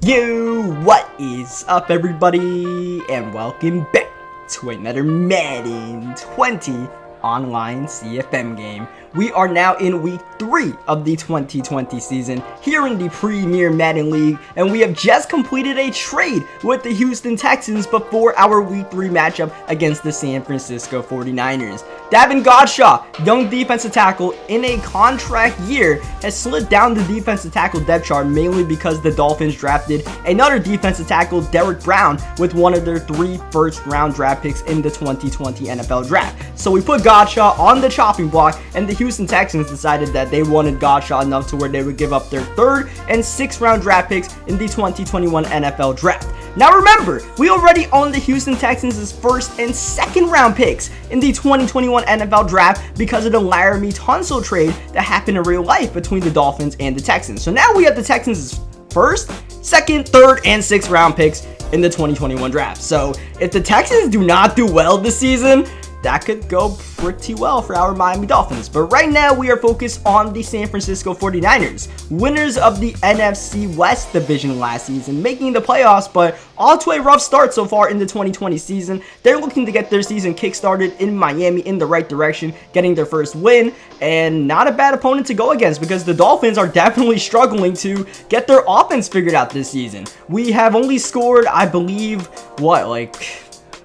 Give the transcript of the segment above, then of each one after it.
What is up, everybody, and welcome back to another Madden 20 online CFM game. We are now in week 3 of the 2020 season here in the Premier Madden League, and we have just completed a trade with the Houston Texans before our week 3 matchup against the San Francisco 49ers. Davin Godchaux, young defensive tackle in a contract year, has slid down the defensive tackle depth chart mainly because the Dolphins drafted another defensive tackle, Derrick Brown, with one of their 3 first-round draft picks in the 2020 NFL Draft. So we put Godchaux on the chopping block, and the Houston Texans decided that they wanted Godchaux enough to where they would give up their 3rd and 6th round draft picks in the 2021 NFL Draft. Now remember, we already own the Houston Texans' 1st and 2nd round picks in the 2021 NFL Draft because of the Laramie Tunsil trade that happened in real life between the Dolphins and the Texans. So now we have the Texans' 1st, 2nd, 3rd, and 6th round picks in the 2021 Draft. So if the Texans do not do well this season, that could go pretty well for our Miami Dolphins. But right now, we are focused on the San Francisco 49ers, winners of the NFC West division last season, making the playoffs, but all to a rough start so far in the 2020 season. They're looking to get their season kickstarted in Miami in the right direction, getting their first win, and not a bad opponent to go against because the Dolphins are definitely struggling to get their offense figured out this season. We have only scored, I believe,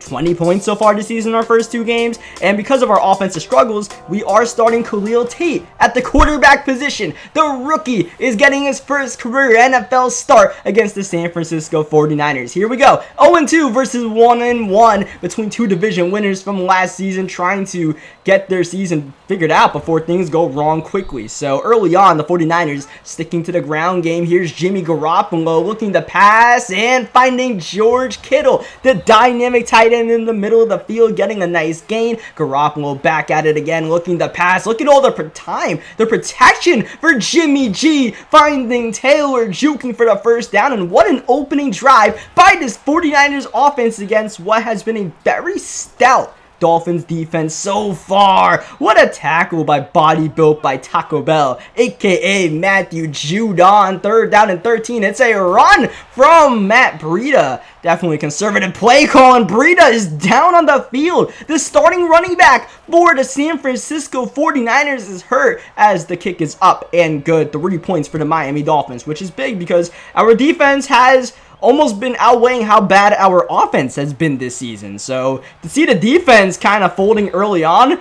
20 points so far this season in our first 2 games, and because of our offensive struggles, we are starting Khalil Tate at the quarterback position. The rookie is getting his first career NFL start against the San Francisco 49ers. Here we go, 0-2 versus 1-1 between 2 division winners from last season, trying to get their season figured out before things go wrong quickly. So early on, the 49ers sticking to the ground game. Here's Jimmy Garoppolo looking to pass and finding George Kittle, the dynamic tight end in the middle of the field, getting a nice gain. Garoppolo back at it again, looking to pass. Look at all the protection for Jimmy G, finding Taylor, juking for the first down, and what an opening drive by this 49ers offense against what has been a very stout Dolphins defense so far. What a tackle by Body Built by Taco Bell, aka Matthew Judon. 3rd down and 13. It's a run from Matt Breida. Definitely conservative play call, and Breida is down on the field. The starting running back for the San Francisco 49ers is hurt as the kick is up and good. 3 points for the Miami Dolphins, which is big because our defense has almost been outweighing how bad our offense has been this season. So to see the defense kind of folding early on,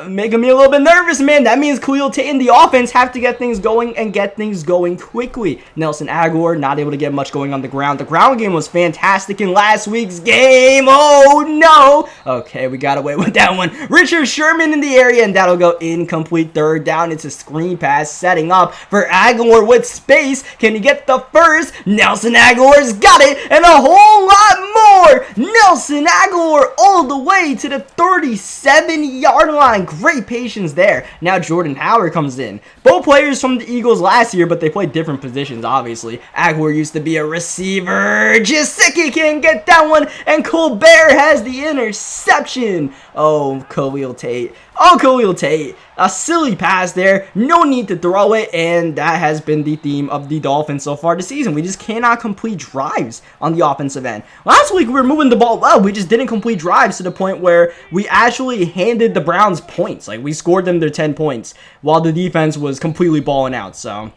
making me a little bit nervous, man. That means Khalil Tate and the offense have to get things going and get things going quickly. Nelson Agholor not able to get much going on the ground. The ground game was fantastic in last week's game. Oh no. Okay, we got away with that one. Richard Sherman in the area, and that'll go incomplete. 3rd down. It's a screen pass setting up for Agholor with space. Can he get the first? Nelson Agholor's got it, and a whole lot more. Nelson Agholor all the way to the 37-yard line. Great patience there. Now Jordan Howard comes in. Both players from the Eagles last year, but they played different positions, obviously. Agholor used to be a receiver. Gesicki can't get that one, and Colbert has the interception. Oh, Khalil Tate. A silly pass there. No need to throw it, and that has been the theme of the Dolphins so far this season. We just cannot complete drives on the offensive end. Last week, we were moving the ball well. We just didn't complete drives to the point where we actually handed the Browns points. Like, we scored them their 10 points while the defense was completely balling out. So,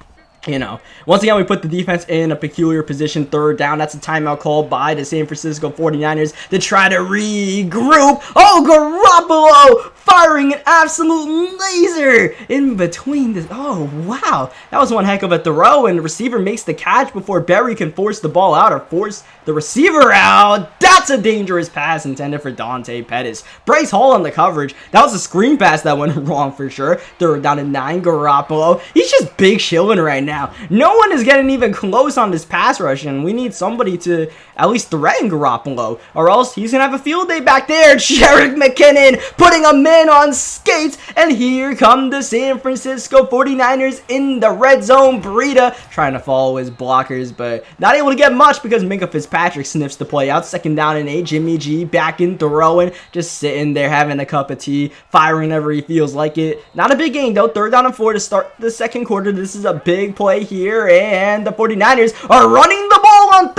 you know, once again, we put the defense in a peculiar position. 3rd down. That's a timeout called by the San Francisco 49ers to try to regroup. Oh, Garoppolo firing an absolute laser in between the... Oh, wow. That was one heck of a throw, and the receiver makes the catch before Berry can force the ball out or force the receiver out. That's a dangerous pass intended for Dante Pettis. Bryce Hall on the coverage. That was a screen pass that went wrong for sure. 3rd down and 9. Garoppolo. He's just big shilling right now. No one is getting even close on this pass rush, and we need somebody to at least threaten Garoppolo, or else he's gonna have a field day back there. Jerick McKinnon putting a man on skates, and here come the San Francisco 49ers in the red zone. Breida trying to follow his blockers, but not able to get much because Minka Fitzpatrick sniffs the play out. 2nd down and 8. Jimmy G back in throwing, just sitting there having a cup of tea, firing whenever he feels like it. Not a big gain though. 3rd down and 4 to start the 2nd quarter. This is a big play here, and the 49ers are running the ball on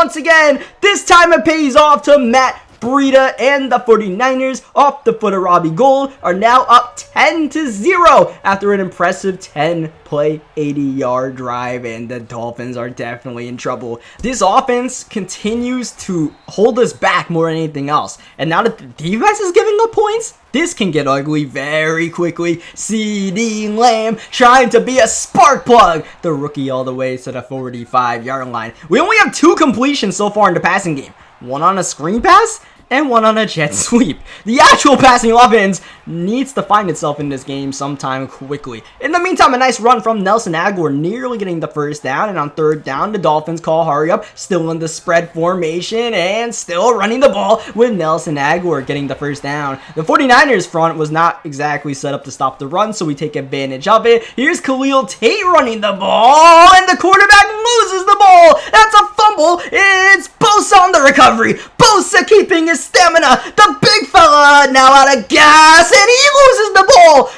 once again. This time it pays off to MUT Breida, and the 49ers, off the foot of Robbie Gould, are now up 10-0 after an impressive 10-play, 80-yard drive, and the Dolphins are definitely in trouble. This offense continues to hold us back more than anything else, and now that the defense is giving up points, this can get ugly very quickly. CeeDee Lamb trying to be a spark plug. The rookie all the way to the 45-yard line. We only have 2 completions so far in the passing game. One on a screen pass and one on a jet sweep. The actual passing offense needs to find itself in this game sometime quickly. In the meantime, a nice run from Nelson Agholor, nearly getting the first down, and on third down, the Dolphins call hurry up, still in the spread formation, and still running the ball with Nelson Agholor getting the first down. The 49ers front was not exactly set up to stop the run, so we take advantage of it. Here's Khalil Tate running the ball, and the quarterback loses the ball. That's a fumble. It's Bosa on the recovery. Bosa keeping his stamina. The big fella now out of gas, and he loses the ball.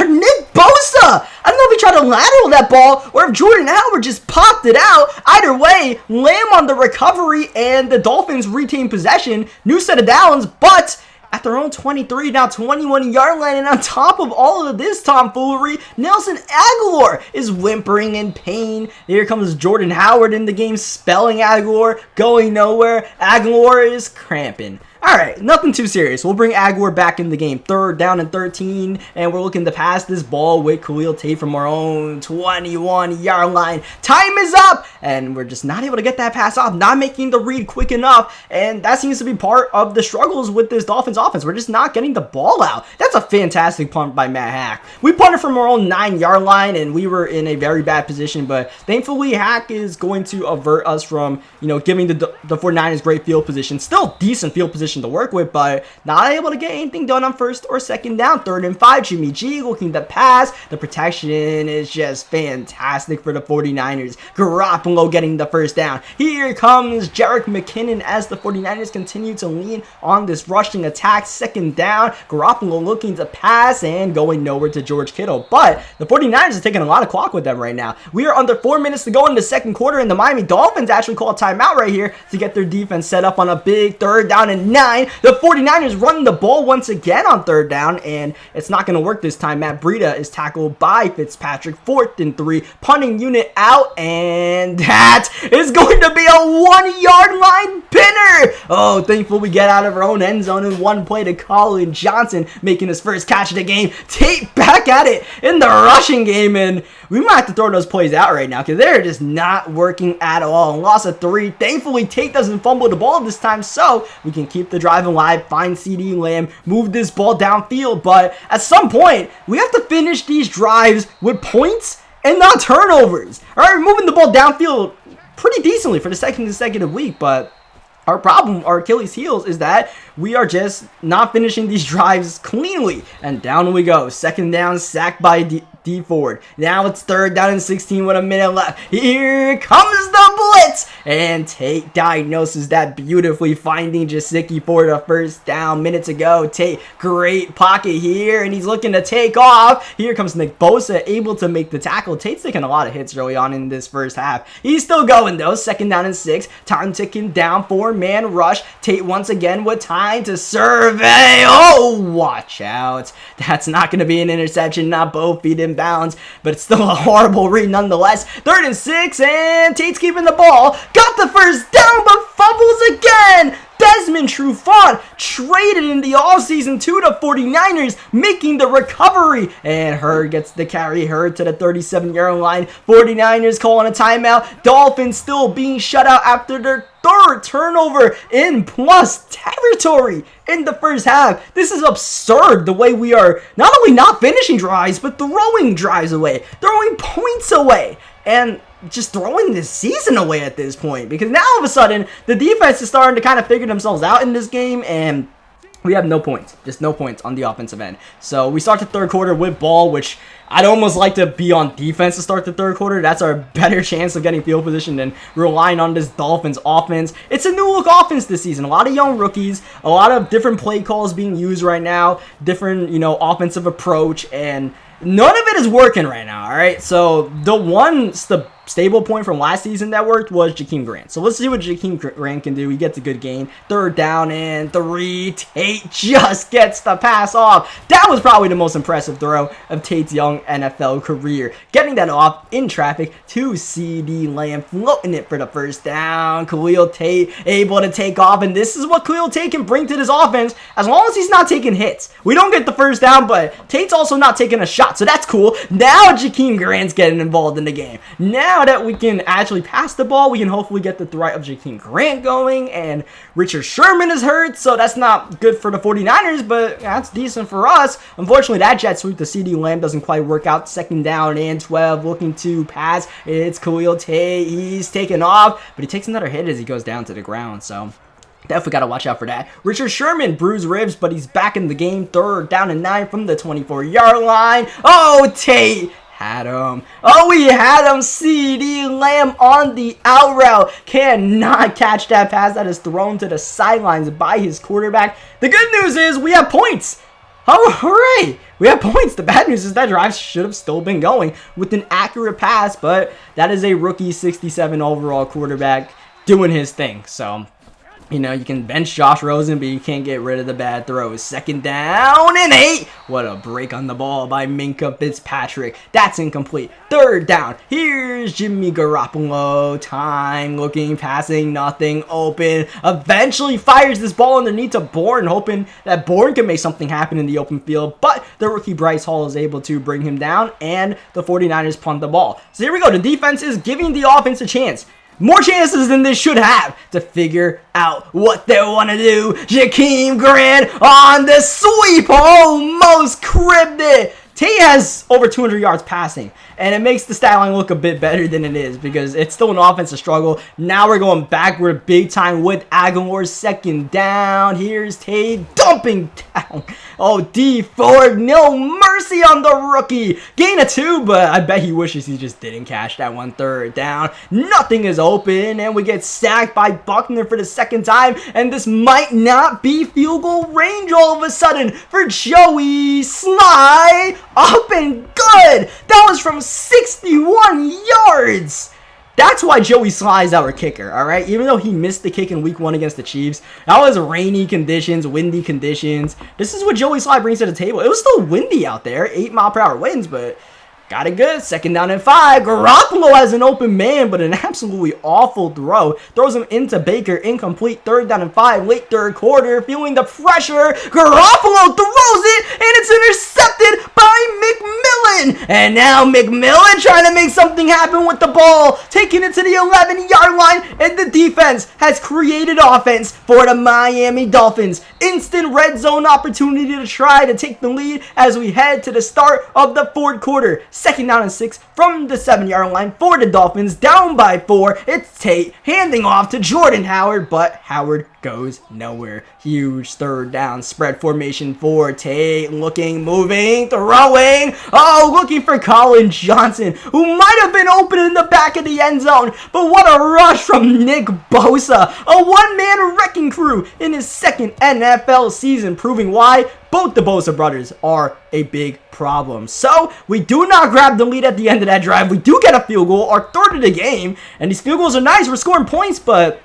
Nick Bosa. I don't know if he tried to lateral that ball or if Jordan Howard just popped it out. Either way, Lamb on the recovery, and the Dolphins retain possession. New set of downs, but at their own 23, now 21-yard line, and on top of all of this tomfoolery, Nelson Agholor is whimpering in pain. Here comes Jordan Howard in the game, spelling Agholor, going nowhere. Agholor is cramping. Alright, nothing too serious. We'll bring Agholor back in the game. Third down and 13, and we're looking to pass this ball with Khalil Tate from our own 21-yard line. Time is up, and we're just not able to get that pass off, not making the read quick enough, and that seems to be part of the struggles with this Dolphins offense. We're just not getting the ball out. That's a fantastic punt by Matt Hack. We punted from our own 9-yard line, and we were in a very bad position, but thankfully Hack is going to avert us from, giving the 49ers great field position. Still decent field position to work with, but not able to get anything done on first or second down. 3rd and 5, Jimmy G looking to pass. The protection is just fantastic for the 49ers. Garoppolo getting the first down. Here comes Jerick McKinnon as the 49ers continue to lean on this rushing attack. 2nd down, Garoppolo looking to pass and going nowhere to George Kittle, but the 49ers are taking a lot of clock with them right now. We are under 4 minutes to go in the second quarter, and the Miami Dolphins actually call a timeout right here to get their defense set up on a big 3rd down and 9. The 49ers running the ball once again on 3rd down, and it's not going to work this time. MUT Breida is tackled by Fitzpatrick. 4th and 3, punting unit out, and that is going to be a 1-yard line pinner. Oh, thankful we get out of our own end zone in one play to Colin Johnson making his first catch of the game. Tate back at it in the rushing game, and we might have to throw those plays out right now because they're just not working at all. Loss of 3. Thankfully, Tate doesn't fumble the ball this time, so we can keep the drive alive, find CeeDee Lamb, move this ball downfield. But at some point, we have to finish these drives with points and not turnovers. All right, we're moving the ball downfield pretty decently for the second consecutive week, but our problem, our Achilles heels, is that we are just not finishing these drives cleanly. And down we go. 2nd down, sacked by D Ford. Now it's 3rd down and 16 with a minute left. Here comes the blitz. And Tate diagnoses that beautifully, finding Gesicki for the first down. Minutes ago, Tate, great pocket here, and he's looking to take off. Here comes Nick Bosa, able to make the tackle. Tate's taking a lot of hits early on in this first half. He's still going though. 2nd down and 6. Time ticking down. 4-man rush. Tate once again with time to survey. Oh, watch out. That's not going to be an interception. Not both feet in bounds, but it's still a horrible read nonetheless. 3rd and 6, and Tate's keeping the ball. Got the first down, but fumbles again. Desmond Trufant traded in the offseason to the 49ers, making the recovery. And Hurd gets the carry. Hurd to the 37-yard line. 49ers calling a timeout. Dolphins still being shut out after their 3rd turnover in plus territory in the first half. This is absurd the way we are not only not finishing drives, but throwing drives away, throwing points away, and just throwing this season away at this point, because now all of a sudden the defense is starting to kind of figure themselves out in this game, and we have no points, just no points on the offensive end. So we start the 3rd quarter with ball, which I'd almost like to be on defense to start the 3rd quarter. That's our better chance of getting field position than relying on this Dolphins offense. It's a new look offense this season. A lot of young rookies, a lot of different play calls being used right now, different, offensive approach, and none of it is working right now, all right? So the stable point from last season that worked was Jakeem Grant. So let's see what Jakeem Grant can do. He gets a good gain. 3rd down and 3. Tate just gets the pass off. That was probably the most impressive throw of Tate's young NFL career. Getting that off in traffic to CeeDee Lamb, floating it for the 1st down. Khalil Tate able to take off, and this is what Khalil Tate can bring to this offense as long as he's not taking hits. We don't get the 1st down, but Tate's also not taking a shot, so that's cool. Now Jakeem Grant's getting involved in the game. Now that we can actually pass the ball, we can hopefully get the threat of Jakeem Grant going, and Richard Sherman is hurt, so that's not good for the 49ers, but that's decent for us. Unfortunately, that jet sweep to CeeDee Lamb doesn't quite work out. 2nd down and 12, looking to pass. It's Khalil Tate. He's taking off, but he takes another hit as he goes down to the ground, so definitely got to watch out for that. Richard Sherman bruised ribs, but he's back in the game. 3rd down and 9 from the 24-yard line. Oh, Tate had him. Oh, we had him. CeeDee Lamb on the out route. Cannot catch that pass that is thrown to the sidelines by his quarterback. The good news is we have points. Oh, hooray! We have points. The bad news is that drive should have still been going with an accurate pass, but that is a rookie 67 overall quarterback doing his thing. So, you know, you can bench Josh Rosen, but you can't get rid of the bad throws. 2nd down and 8. What a break on the ball by Minkah Fitzpatrick. That's incomplete. 3rd down. Here's Jimmy Garoppolo. Time looking, passing, nothing open. Eventually fires this ball underneath to Bourne, hoping that Bourne can make something happen in the open field. But the rookie Bryce Hall is able to bring him down, and the 49ers punt the ball. So here we go. The defense is giving the offense a chance. More chances than they should have to figure out what they want to do. Jakeem Grant on the sweep. Almost cribbed it. Tate has over 200 yards passing, and it makes the stat line look a bit better than it is because it's still an offensive struggle. Now we're going backward big time with Aguilar. 2nd down. Here's Tate dumping down. Oh, D Ford, no mercy on the rookie. Gain of 2, but I bet he wishes he just didn't catch that one. 3rd down. Nothing is open, and we get sacked by Buckner for the 2nd time, and this might not be field goal range all of a sudden for Joey Sly. Up and good. That was from 61 yards. That's why Joey Sly is our kicker, all right? Even though he missed the kick in week 1 against the Chiefs, that was rainy conditions, windy conditions. This is what Joey Sly brings to the table. It was still windy out there, 8-mile-per-hour winds, but got it good. 2nd down and 5. Garoppolo has an open man, but an absolutely awful throw. Throws him into Baker. Incomplete. 3rd down and 5. Late 3rd quarter. Feeling the pressure. Garoppolo throws it, and it's intercepted by McMillan. And now McMillan trying to make something happen with the ball. Taking it to the 11-yard line, and the defense has created offense for the Miami Dolphins. Instant red zone opportunity to try to take the lead as we head to the start of the 4th quarter. 2nd down and 6 from the 7-yard line for the Dolphins. Down by 4. It's Tate handing off to Jordan Howard, but Howard goes nowhere. Huge 3rd down spread formation for Tate. Looking, moving, throwing. Oh, looking for Colin Johnson, who might have been open in the back of the end zone. But what a rush from Nick Bosa. A one-man wrecking crew in his 2nd NFL season, proving why both the Bosa brothers are a big problem. So, we do not grab the lead at the end of that drive. We do get a field goal, our 3rd of the game. And these field goals are nice. We're scoring points, but,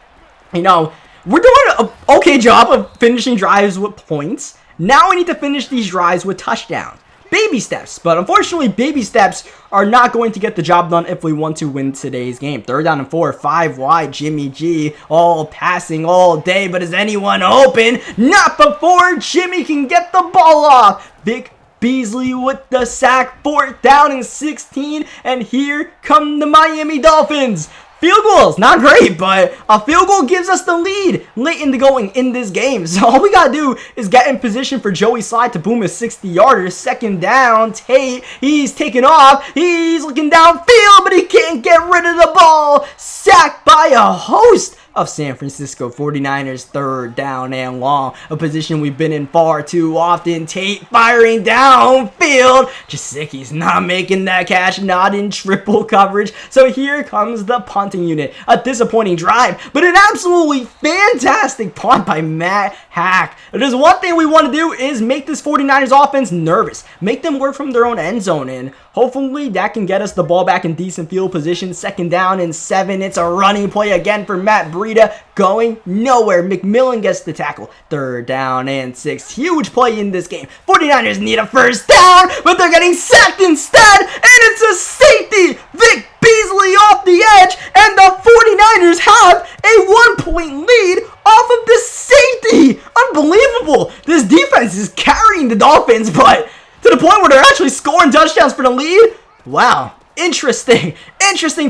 you know, we're doing an okay job of finishing drives with points. Now we need to finish these drives with touchdowns. Baby steps, but unfortunately, baby steps are not going to get the job done if we want to win today's game. 3rd down and 4, 5 wide, Jimmy G, all passing all day, but is anyone open? Not before Jimmy can get the ball off. Big Beasley with the sack. 4th down and 16, and here come the Miami Dolphins. Field goals, not great, but a field goal gives us the lead late in the going in this game. So all we got to do is get in position for Joey Sly to boom a 60-yarder. 2nd down, Tate, he's taking off. He's looking downfield, but he can't get rid of the ball. Sacked by a host of San Francisco 49ers. 3rd down and long, a position we've been in far too often. Tate firing downfield. Gesicki's not making that catch, not in triple coverage. So here comes the punting unit. A disappointing drive, but an absolutely fantastic punt by Matt Hack. If there's one thing we want to do is make this 49ers offense nervous. Make them work from their own end zone, and hopefully that can get us the ball back in decent field position. 2nd down and 7. It's a running play again for Matt Breida, going nowhere. McMillan gets the tackle. 3rd down and 6. Huge play in this game. 49ers need a 1st down, but they're getting sacked instead, and it's a safety. Vic Beasley off the edge, and the 49ers have a 1-point lead off of the safety. Unbelievable. This defense is carrying the Dolphins, but to the point where they're actually scoring touchdowns for the lead. Wow. Interesting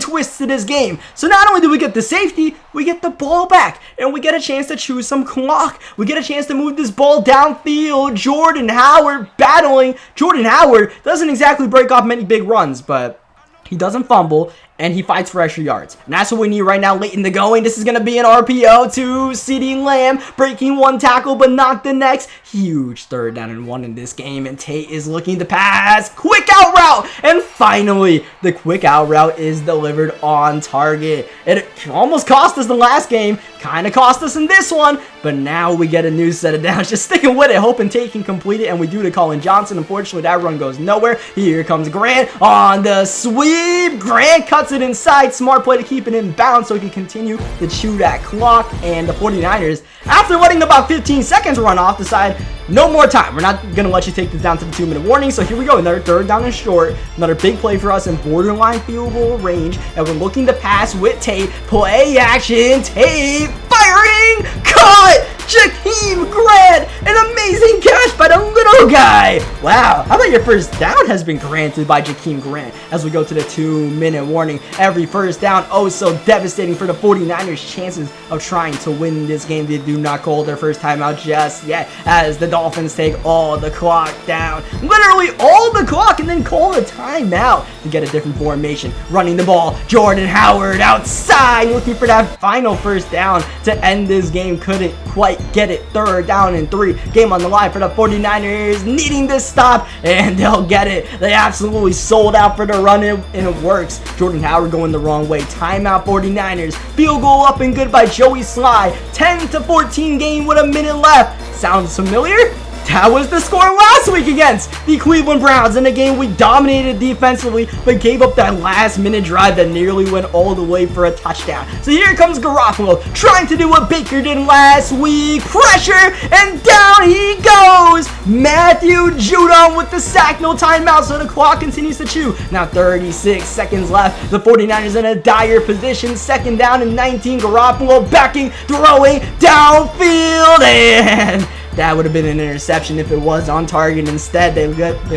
twist to this game. So not only do we get the safety, we get the ball back, and we get a chance to choose some clock. We get a chance to move this ball downfield. Jordan Howard battling. Jordan Howard doesn't exactly break off many big runs, but he doesn't fumble, and he fights for extra yards. And that's what we need right now late in the going. This is going to be an RPO to CeeDee Lamb, breaking 1 tackle but not the next. Huge 3rd down and 1 in this game, and Tate is looking to pass. Quick out route, and finally, the quick out route is delivered on target. It almost cost us the last game, kind of cost us in this one, but now we get a new set of downs. Just sticking with it, hoping Tate can complete it, and we do to Colin Johnson. Unfortunately, that run goes nowhere. Here comes Grant on the sweep. Grant cuts it inside. Smart play to keep it in bounds so he can continue to chew that clock. And the 49ers, after letting about 15 seconds run off, decide no more time. We're not going to let you take this down to the 2-minute warning. So here we go. Another 3rd down and short. Another big play for us in borderline field goal range. And we're looking to pass with Tate. Play action. Tate firing. Cut. Jakeem Grant. An amazing catch by the little guy. Wow. How about your 1st down has been granted by Jakeem Grant as we go to the 2-minute warning. Every 1st down, oh so devastating for the 49ers' chances of trying to win this game. They do not call their first timeout just yet as the Dolphins take all the clock down. Literally all the clock, and then call a timeout to get a different formation. Running the ball, Jordan Howard outside, looking for that final 1st down to end this game. Couldn't quite get it. 3rd down and 3. Game on the line for the 49ers, needing this stop, and they'll get it. They absolutely sold out for the run, and it works. Jordan Howard going the wrong way. Timeout 49ers. Field goal up and good by Joey Sly. 10-14 game with a minute left. Sounds familiar? That was the score last week against the Cleveland Browns in a game we dominated defensively but gave up that last-minute drive that nearly went all the way for a touchdown. So here comes Garoppolo trying to do what Baker did last week. Pressure, and down he goes. Matthew Judon with the sack. No timeout, so the clock continues to chew. Now 36 seconds left. The 49ers in a dire position. 2nd down and 19. Garoppolo backing, throwing downfield, and that would have been an interception if it was on target. Instead, they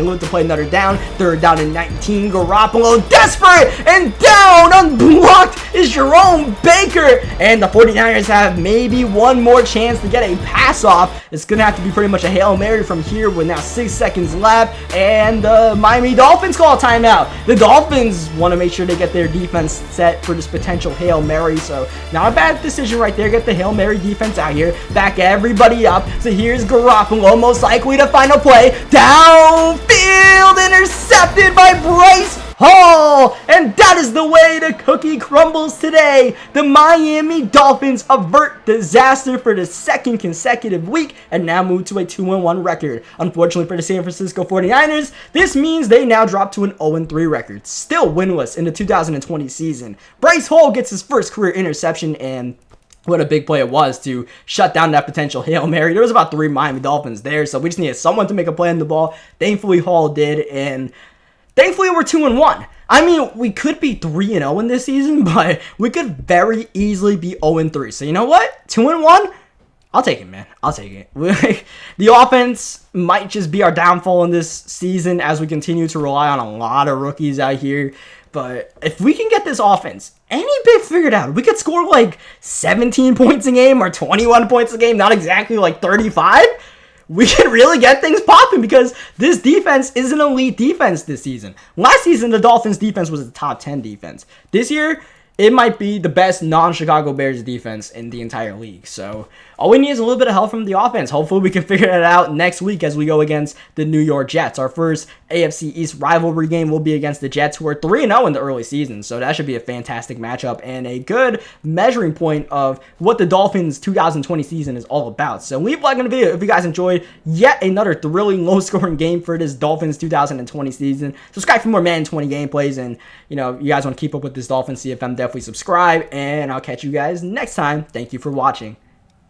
look to play another down. 3rd down and 19. Garoppolo desperate, and down unblocked is Jerome Baker. And the 49ers have maybe one more chance to get a pass off. It's going to have to be pretty much a Hail Mary from here with now 6 seconds left. And the Miami Dolphins call a timeout. The Dolphins want to make sure they get their defense set for this potential Hail Mary. So not a bad decision right there. Get the Hail Mary defense out here. Back everybody up. So here's Garoppolo, most likely to final play. Downfield, intercepted by Bryce Hall. And that is the way the cookie crumbles today. The Miami Dolphins avert disaster for the 2nd consecutive week and now move to a 2-1 record. Unfortunately for the San Francisco 49ers, this means they now drop to an 0-3 record, still winless in the 2020 season. Bryce Hall gets his first career interception, and what a big play it was to shut down that potential Hail Mary. There was about 3 Miami Dolphins there, so we just needed someone to make a play on the ball. Thankfully, Hall did, and thankfully we're 2-1. I mean, we could be 3-0 in this season, but we could very easily be 0-3. So you know what? 2-1? I'll take it, man. I'll take it. The offense might just be our downfall in this season as we continue to rely on a lot of rookies out here. But if we can get this offense any bit figured out, we could score like 17 points a game or 21 points a game, not exactly like 35. We can really get things popping because this defense is an elite defense this season. Last season, the Dolphins defense was a top 10 defense. This year, it might be the best non-Chicago Bears defense in the entire league. So all we need is a little bit of help from the offense. Hopefully we can figure it out next week as we go against the New York Jets. Our first AFC East rivalry game will be against the Jets, who are 3-0 in the early season. So that should be a fantastic matchup and a good measuring point of what the Dolphins 2020 season is all about. So leave a like on the video if you guys enjoyed yet another thrilling low-scoring game for this Dolphins 2020 season. Subscribe for more Madden 20 gameplays, and you guys want to keep up with this Dolphins CFM, definitely subscribe, and I'll catch you guys next time. Thank you for watching.